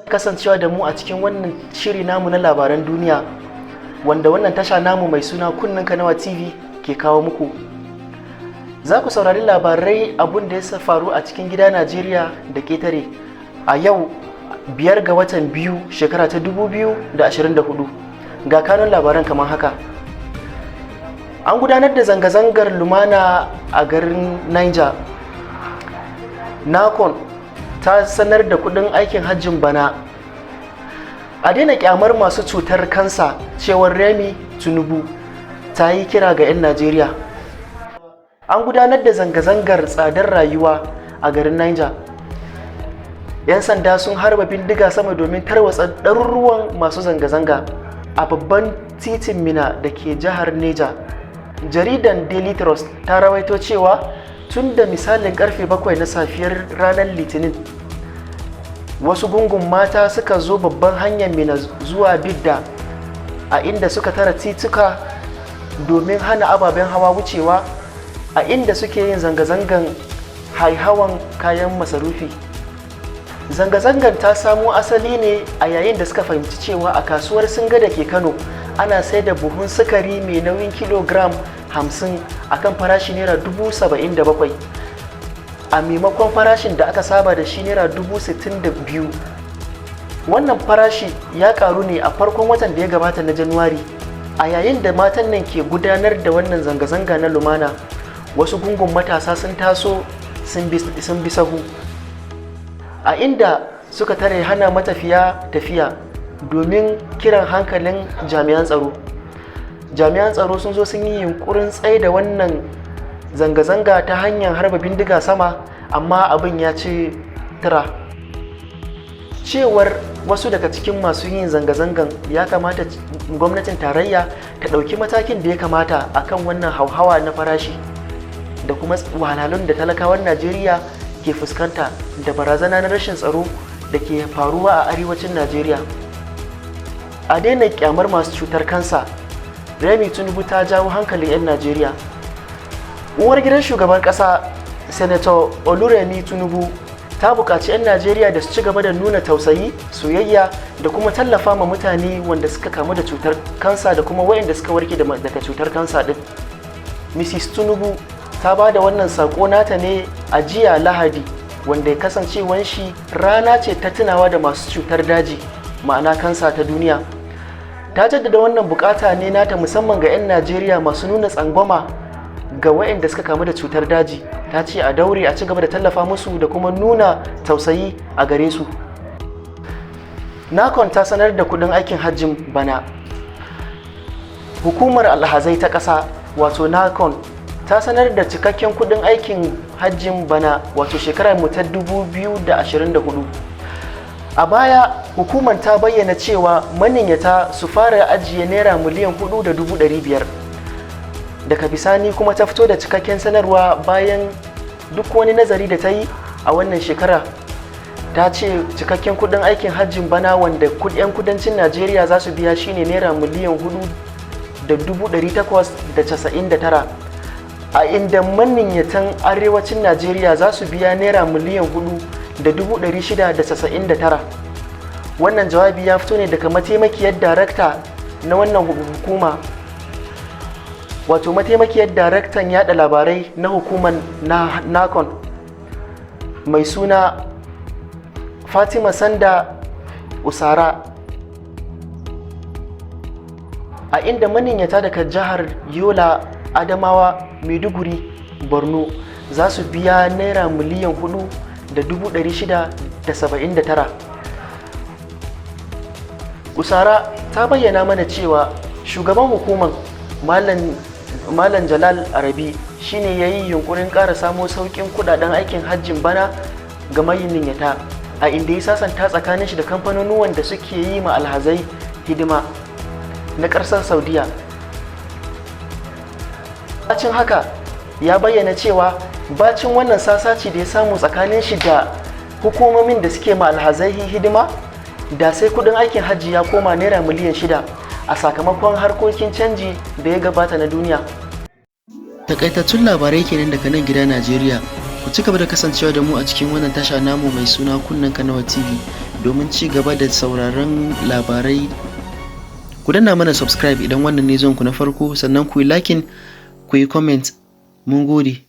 kasancewa da mu a cikin wannan shiri namu na labaran duniya wanda wannan tasha namu mai suna Kunnen Kanawa TV ke kawo muku. Za ku saurari labarai abun da ya faru a cikin gida Najeriya da ketare a yau 5 ga watan 2 shekara ta 2024. Ga kanun labaran kamar haka. An gudanar da zanga-zangar lumana a garin Niger. Nakon ta sanar da kudin aikin hajjin bana. A daina kyamar masu cutar kansa, cewar Remi Tinubu ta yi kira ga 'yan Najeriya. An gudanar da zanga-zangar tsadar rayuwa a garin Niger. 'Yan sanda sun harba bindiga sama domin tarwatsa ɗaruruwan masu zanga-zanga a babban titin Mina da ke jihar Neja. Jaridan Daily Trust ta rawaito cewa tun da misalin karfe 7 na safiyar ranar Litinin, wasu gungun mata suka zo babban hanyar Mina zuwa Bidda, a inda suka tara tituka domin hana ababen hawa wucewa, a inda suke yin zanga-zangan haihawan kayan masarufi. Zanga-zangar ta samo asali ne a yayin da suka fahimci cewa a kasuwar Singa da ke Kano ana sai da buhun sukari mai nauyin kilogram 50 akan farashi naira 77,000 a maimakon farashin da aka saba da shi naira 62,000. Wannan farashi ya karu ne a farkon watan da ya gabata na Januwari. A yayin da matan nan ke gudanar da wannan zanga-zanga na lumana, wasu gungun matasa sun taso sun bi sahu, a inda suka tare hana matafiya tafiya domin kiran hankalin jami'an tsaro. Jami'an tsaro sun zo sun yi yunkurin tsaye da wannan zanga-zanga ta hanyar harba bindiga sama, amma abin ya ci tura. Cewar wasu daga cikin masu yin zanga-zangan, ya kamata gwamnatin tarayya ta ɗauki matakin da ya kamata akan wannan hauhawa na farashi da kuma wahalhalun da talakawan Najeriya ke fuskanta da barazana na rashin tsaro da ke faruwa a arewacin Najeriya. A daina kyamar masu cutar kansa, Remi Tinubu ta jawo hankalin 'yan Najeriya. Uwar gidan shugaban ƙasa, Senator Oluremi Tinubu, ta buƙaci 'yan Najeriya da su ci gaba da nuna tausayi, soyayya da kuma tallafa ma mutane wanda suka kamu da cutar kansa da kuma waɗanda suka warke daga cutar kansa ɗin. Mrs. Tinubu ta ba da wannan saƙo nata ne a jiya Lahadi, wanda ya kasancewan shi rana ce ta tunawa da masu cutar daji, ma'ana kansa ta duniya. Ta jaddada wannan bukata ne nata musamman ga 'yan Najeriya masu nuna tsangwama ga waɗanda suka kamu da cutar daji. Ta ce a daure a ci gaba da tallafa musu da kuma nuna tausayi a gare su. Nakon ta sanar da kudin aikin hajjin bana. Hukumar alhazai ta ƙasa, wato Nakon, ta sanar da cikakken kudin aikin hajjin bana, wato shekarar mu ta 2024. A baya, hukumar ta bayyana cewa maniyyata su fara ajiye naira miliyan 4,500,000. Daga bisani kuma ta fito da cikakken sanarwa bayan duk wani nazari da ta yi a wannan shekara. Ta ce cikakken kudin aikin hajjin bana wanda 'yan kudancin Najeriya za su biya shine naira miliyan 4,899, a inda maniyyatan arewacin Najeriya za su biya naira miliyan 4,699. Wannan jawabi ya fito ne daga mataimakiyar darakta na wannan hukuma, wato mataimakiyar daraktan yada labarai na hukumar Nakon, mai suna Fatima Sanda Usara, a inda maniyyata daga jihar Yola, Adamawa, Maiduguri, Borno za su biya naira miliyan 4,679. Usara ta bayyana mana cewa shugaban hukumar Malam Jalal Arabi shine ya yi yunkurin ƙara samo sauƙin kudaden aikin hajjin bana ga maniyyata, a inda ya sasanta tsakanin shi da kamfanonuwan da suke yi ma alhazai hidima na ƙasar Saudiya. Bacin haka, ya bayyana cewa bacin wannan sasaci da ya samu tsakanin shi da hukumomin da suke ma alhazai hidima, da sai kudin aikin hajji ya koma naira miliyan 6 a sakamakon harkokin canji da ya gabata na duniya. Takaitattun labarai kenan daga nan gida Najeriya. Ku ci gaba da kasancewa da mu a cikin wannan tasha namu mai suna Kunnen Kanawa TV domin ci gaba da sauraron labarai. Ku danna mana subscribe idan wannan ne zuwanku na farko, sannan ku yi liking, ku yi comment. Mun gode.